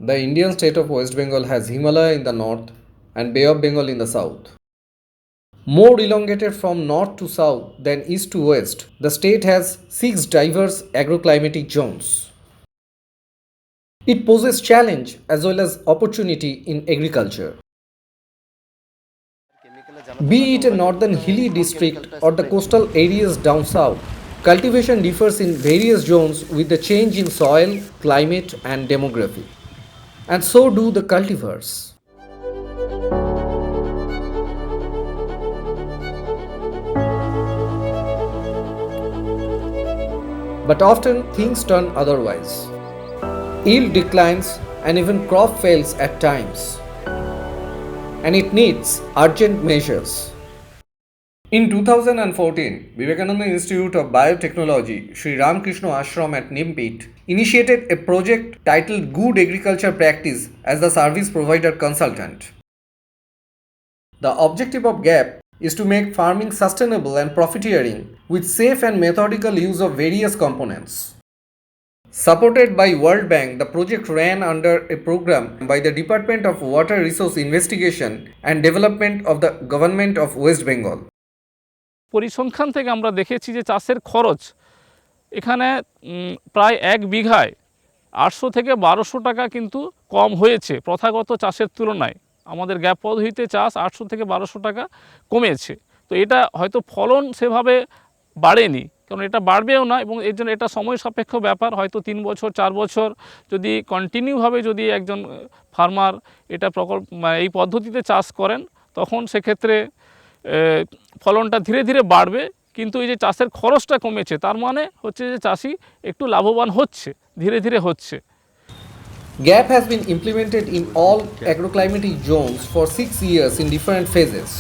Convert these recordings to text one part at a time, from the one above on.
The Indian state of West Bengal has Himalaya in the north and Bay of Bengal in the south. More elongated from north to south than east to west, the state has 6 diverse agroclimatic zones. It poses challenge as well as opportunity in agriculture. Be it a northern hilly district or the coastal areas down south, cultivation differs in various zones with the change in soil, climate, and demography. And so do the cultivars. But often things turn otherwise. Yield declines and even crop fails at times. And it needs urgent measures. In 2014, Vivekananda Institute of Biotechnology, Sri Ramakrishna Ashram at Nimpit, initiated a project titled Good Agriculture Practice as the Service Provider Consultant. The objective of GAP is to make farming sustainable and profiteering with safe and methodical use of various components. Supported by World Bank, the project ran under a program by the Department of Water Resource Investigation and Development of the Government of West Bengal. পরিসংখ্যান থেকে আমরা দেখেছি যে চাষের খরচ এখানে প্রায় 1 বিঘায় 800 থেকে 1200 টাকা কিন্তু কম হয়েছে প্রথাগত চাষের তুলনায়। আমাদের গ্যাপ পদ্ধতিতে চাষ 800 থেকে 1200 টাকা কমেছে। তো এটা হয়তো ফলন সেভাবে বাড়েনি, কারণ এটা বাড়বেও না, এবং এর জন্য এটা সময় সাপেক্ষ ব্যাপার। হয়তো 3 বছর 4 বছর যদি কন্টিনিউভাবে যদি একজন ফার্মার এটা এই পদ্ধতিতে চাষ করেন, তখন সেক্ষেত্রে ফলনটা ধীরে ধীরে বাড়বে। কিন্তু এই যে চাষের খরচটা কমেছে, তার মানে হচ্ছে যে চাষি একটু লাভবান হচ্ছে, ধীরে ধীরে হচ্ছে। GAP has been implemented in all agroclimatic zones for 6 years in different phases.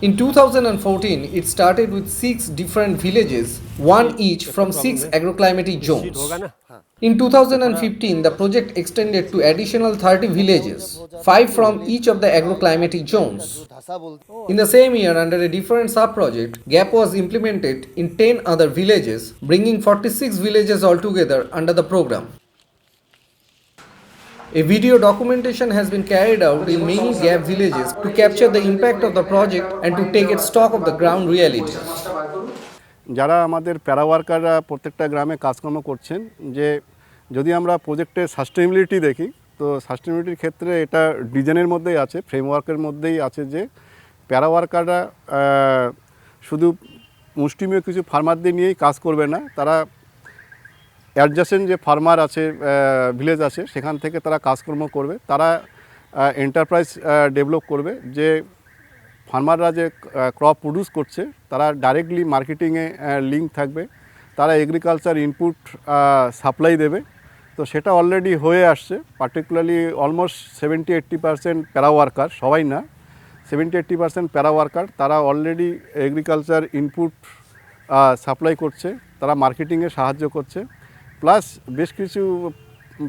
In 2014, it started with 6 different villages, one each from 6 agroclimatic zones. In 2015, the project extended to additional 30 villages, 5 from each of the agroclimatic zones. In the same year, under a different sub-project, GAP was implemented in 10 other villages, bringing 46 villages altogether under the program. A video documentation has been carried out in many GAP villages to capture the impact of the project and to take its stock of the ground realities. যারা আমাদের প্যারা ওয়ার্কাররা প্রত্যেকটা গ্রামে কাজকর্ম করছেন, যে যদি আমরা প্রজেক্টের সাস্টেনেবিলিটি দেখি, তো সাস্টেনেবিলিটির ক্ষেত্রে এটা ডিজাইনের মধ্যেই আছে, ফ্রেমওয়ার্কের মধ্যেই আছে যে প্যারা ওয়ার্কাররা শুধু মুষ্টিমেয় কিছু ফার্মারদের নিয়েই কাজ করবে না, তারা অ্যাডজাসেন্ট যে ফার্মার আছে, ভিলেজ আছে, সেখান থেকে তারা কাজকর্ম করবে। তারা এন্টারপ্রাইজ ডেভেলপ করবে, যে ফার্মাররা যে ক্রপ প্রডিউস করছে তারা ডাইরেক্টলি মার্কেটিংয়ে লিঙ্ক থাকবে, তারা এগ্রিকালচার ইনপুট সাপ্লাই দেবে। তো সেটা অলরেডি হয়ে আসছে। পার্টিকুলারলি অলমোস্ট 70-80% প্যারা ওয়ার্কার, সবাই না, 70-80% প্যারা ওয়ার্কার তারা অলরেডি এগ্রিকালচার ইনপুট সাপ্লাই করছে, তারা মার্কেটিংয়ে সাহায্য করছে। প্লাস বেশ কিছু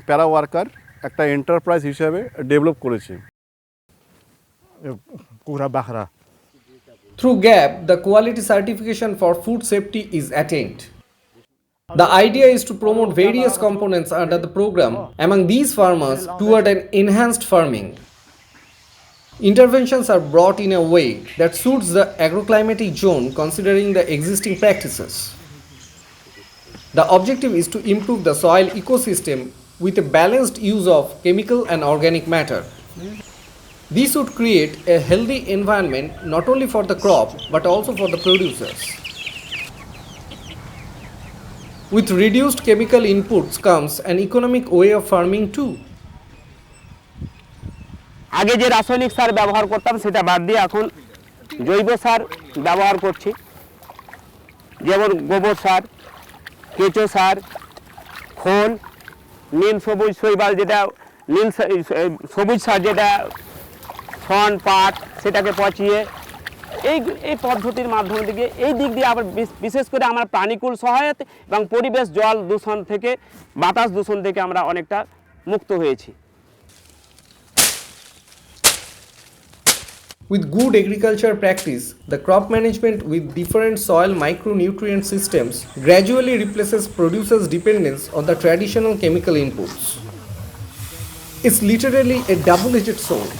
প্যারা ওয়ার্কার একটা এন্টারপ্রাইজ হিসাবে ডেভেলপ করেছে। Through GAP, the quality certification for food safety is attained. The idea is to promote various components under the program among these farmers toward an enhanced farming. Interventions are brought in a way that suits the agroclimatic zone considering the existing practices. The objective is to improve the soil ecosystem with a balanced use of chemical and organic matter. This would create a healthy environment not only for the crop but also for the producers. With reduced chemical inputs comes an economic way of farming too. আগে যে রাসায়নিক সার ব্যবহার করতাম সেটা বাদ দিয়ে এখন জৈব সার ব্যবহার করছি, যেমন গোবর সার, কেঁচো সার, খোল, নীল সবুজ শৈবাল, যেটা নীল সবুজ সার, যেটা ছন পাট, সেটাকে পচিয়ে এই পদ্ধতির মাধ্যম থেকে এই দিক দিয়ে আবার বিশেষ করে আমরা প্রাণীকুল সহায়তা এবং পরিবেশ জল দূষণ থেকে, বাতাস দূষণ থেকে আমরা অনেকটা মুক্ত হয়েছি। With good agriculture practice, the crop management with different soil micronutrient systems gradually replaces producers' dependence on the traditional chemical inputs. is literally a double-edged sword.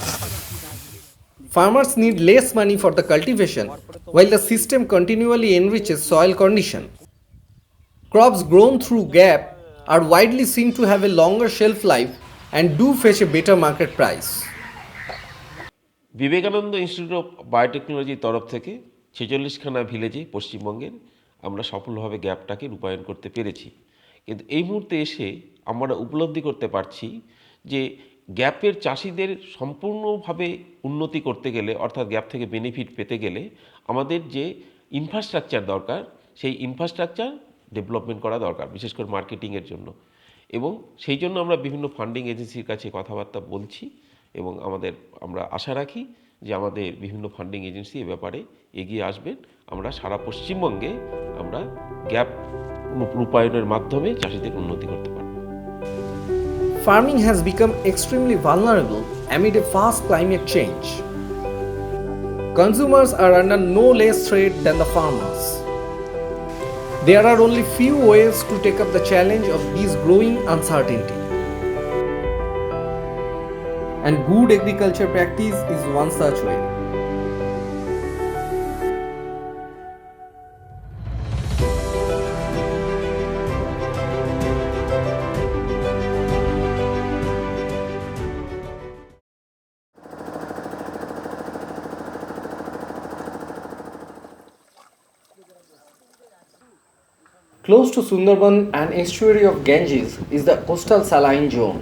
Farmers need less money for the cultivation, while the system continually enriches soil condition. Crops grown through gap are widely seen to have a longer shelf life and do fetch a better market price. Vivekananda institute of বায়োটেকনোলজির তরফ থেকে ৪৬খানা ভিলেজে পশ্চিমবঙ্গের আমরা সফলভাবে গ্যাপটাকে রূপায়ণ করতে পেরেছি। কিন্তু এই মুহূর্তে এসে আমরা উপলব্ধি করতে পারছি যে গ্যাপের চাষিদের সম্পূর্ণভাবে উন্নতি করতে গেলে, অর্থাৎ গ্যাপ থেকে বেনিফিট পেতে গেলে আমাদের যে ইনফ্রাস্ট্রাকচার দরকার, সেই ইনফ্রাস্ট্রাকচার ডেভেলপমেন্ট করা দরকার, বিশেষ করে মার্কেটিংয়ের জন্য। এবং সেই জন্য আমরা বিভিন্ন ফান্ডিং এজেন্সির কাছে কথাবার্তা বলছি এবং আমরা আশা রাখি যে আমাদের বিভিন্ন ফান্ডিং এজেন্সি এ ব্যাপারে এগিয়ে আসবেন। আমরা সারা পশ্চিমবঙ্গে আমরা গ্যাপ রূপায়ণের মাধ্যমে চাষিদের উন্নতি করতে পারব। Farming has become extremely vulnerable amid a fast climate change. Consumers are under no less threat than the farmers. There are only few ways to take up the challenge of this growing uncertainty. And good agriculture practice is one such way. Close to Sundarban and estuary of Ganges is the coastal saline zone.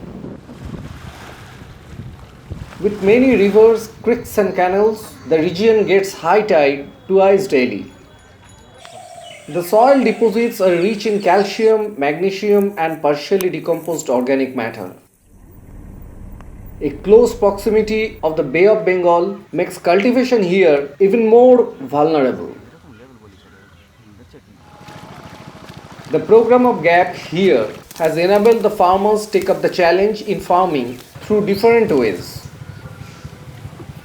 With many rivers, creeks and canals, the region gets high tide twice daily. The soil deposits are rich in calcium, magnesium and partially decomposed organic matter. A close proximity of the Bay of Bengal makes cultivation here even more vulnerable. The program of GAP here has enabled the farmers take up the challenge in farming through different ways.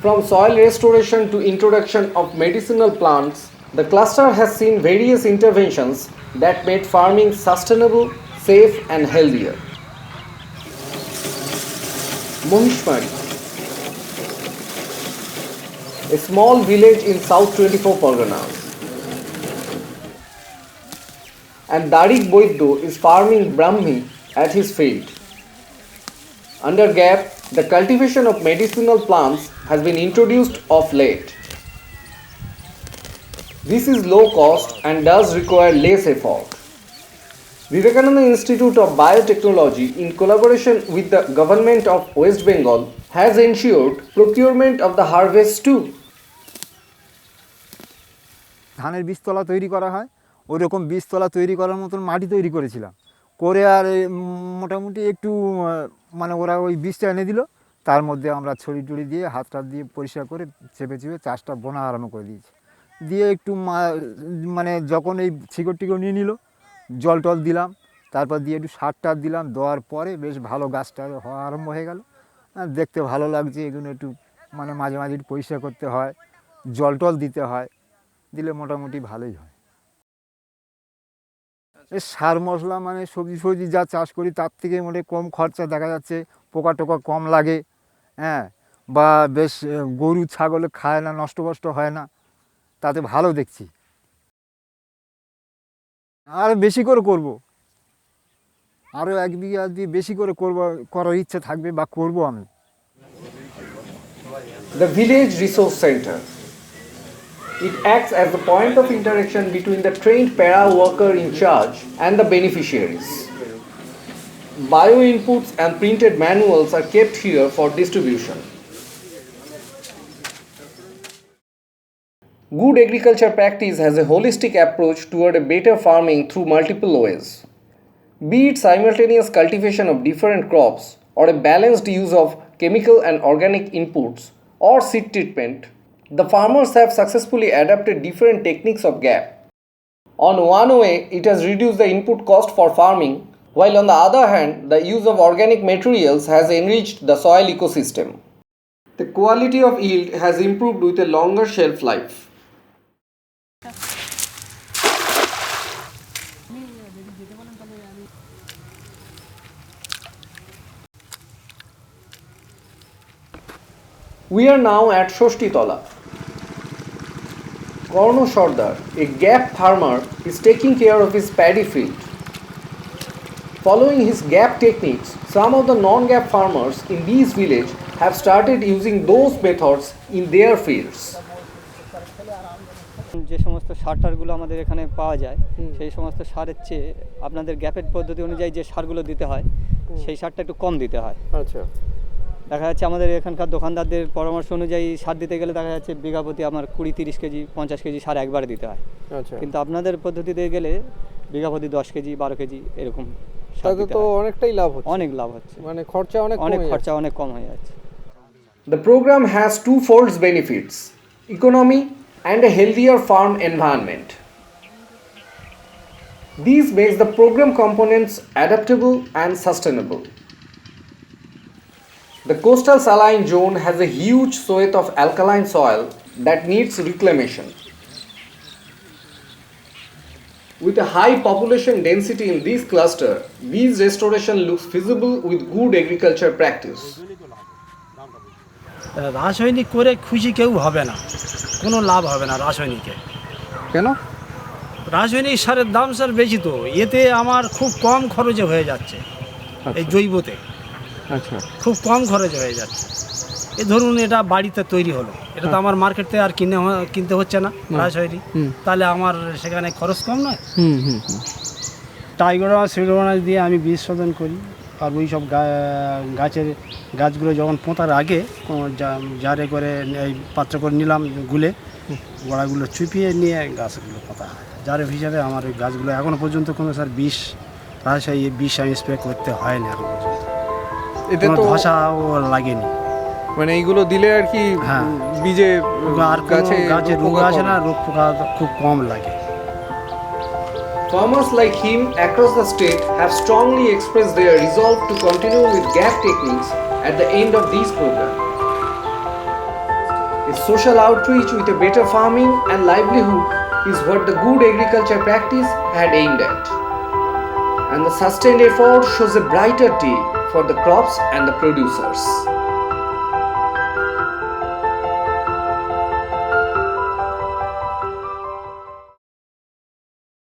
From soil restoration to introduction of medicinal plants, the cluster has seen various interventions that made farming sustainable, safe and healthier. Mohishmari, a small village in South 24 Parganas. And Darik Boiddo is farming Brahmi at his field. Under GAP, the cultivation of medicinal plants has been introduced of late. This is low cost and does require less effort. Vivekananda Institute of Biotechnology, in collaboration with the Government of West Bengal, has ensured procurement of the harvest too. ধানের বীজতলা তৈরি করা হয়, ওই রকম বীজতলা তৈরি করার মতন মাটি তৈরি করেছিলাম, করে আর মোটামুটি একটু মানে ওরা ওই বীজটা এনে দিল, তার মধ্যে আমরা ছড়ি টড়ি দিয়ে হাত টাত দিয়ে পরিষ্কার করে চেপে চেপে চাষটা বোনা আরম্ভ করে দিয়েছি। দিয়ে একটু মানে যখন এই শিকড় টিকড় নিয়ে নিল, জল টল দিলাম, তারপর দিয়ে একটু সার টার দিলাম, দেওয়ার পরে বেশ ভালো গাছটা হওয়া আরম্ভ হয়ে গেল। দেখতে ভালো লাগছে, এগুলো একটু মানে মাঝে মাঝে একটু পরিষ্কার করতে হয়, জল টল দিতে হয়, দিলে মোটামুটি ভালোই হয়। সার মশলা মানে সবজি ফবজি যা চাষ করি তার থেকে মোটে কম খরচা দেখা যাচ্ছে, পোকা টোকা কম লাগে, হ্যাঁ, বা বেশ গরু ছাগলে খায় না, নষ্ট কষ্ট হয় না, তাতে ভালো দেখছি। আর বেশি করে করব, আরও 1 বিঘা দিয়ে বেশি করে করার ইচ্ছে থাকবে বা করব আমি। The village resource center. It acts as the point of interaction between the trained para worker in charge and the beneficiaries. Bio inputs and printed manuals are kept here for distribution. Good agriculture practice has a holistic approach toward a better farming through multiple ways. Be it simultaneous cultivation of different crops or a balanced use of chemical and organic inputs or seed treatment, the farmers have successfully adapted different techniques of GAP. On one way, it has reduced the input cost for farming, while on the other hand, the use of organic materials has enriched the soil ecosystem. The quality of yield has improved with a longer shelf life. We are now at Shoshtitola. Korno Sardar, a gap farmer, is taking care of his paddy field. Following his gap techniques, some of the non-gap farmers in these villages have started using those methods in their fields. যে সমস্ত সার টারগুলো আমাদের এখানে পাওয়া যায় সেই সমস্ত সারের চেয়ে আপনাদের গ্যাপের পদ্ধতি অনুযায়ী যে সারগুলো দিতে হয় সেই সারটা একটু কম দিতে হয়। আচ্ছা। দেখা যাচ্ছে আমাদের এখানকার দোকানদারদের পরামর্শ অনুযায়ী সার দিতে গেলে দেখা যাচ্ছে বিঘা প্রতি আমার 20-30 কেজি 50 কেজি সার একবারে দিতে হয়। আচ্ছা। কিন্তু আপনাদের পদ্ধতিতে গেলে বিঘা প্রতি 10 কেজি 12 কেজি এরকম সার তাতে দিতে তো হয়। অনেকটাই লাভ হচ্ছে। অনেক লাভ হচ্ছে, মানে খরচা অনেক কম হয়ে যাচ্ছে। The program has two-fold benefits: economy and a healthier farm environment. These makes the program components adaptable and sustainable. The coastal saline zone has a huge swathe of alkaline soil that needs reclamation. With a high population density in this cluster, these restoration looks feasible with good agriculture practice. রাসায়নিক করে খুশি কেউ হবে না, কোনো লাভ হবে না রাসায়নিকে। কেন? রাসায়নিক সারের দাম স্যার বেশি, তো এতে আমার খুব কম খরচে হয়ে যাচ্ছে। এই জৈবতে আচ্ছা, খুব কম খরচে হয়ে যাচ্ছে। এ ধরুন এটা বাড়িতে তৈরি হলো, এটা তো আমার মার্কেটে আর কিনতে হচ্ছে না রাসায়নিক, তাহলে আমার সেখানে খরচ কম নয়। টাইগোডামাস সিডোমোনাস দিয়ে আমি বীজ শোধন করি, আর ওই সব গাছগুলো যখন পোঁতার আগে জারে করে এই পাত্র করে নিলাম, গুলে গোড়াগুলো চুপিয়ে নিয়ে গাছগুলো পোঁতা হয়। জারের হিসাবে আমার ওই গাছগুলো এখনও পর্যন্ত কোনো স্যার রাসায়নিক বিষ আমি স্প্রে করতে হয়নি এখন পর্যন্ত, এতে কোনো তো ধসাও লাগেনি। মানে এইগুলো দিলে আর কি হ্যাঁ, বীজে আর গাছে রোগ আসে না, রোগ পোকা খুব কম লাগে। Farmers like him across the state have strongly expressed their resolve to continue with gap techniques at the end of this program. A social outreach with a better farming and livelihood is what the good agriculture practice had aimed at. And the sustained effort shows a brighter day for the crops and the producers.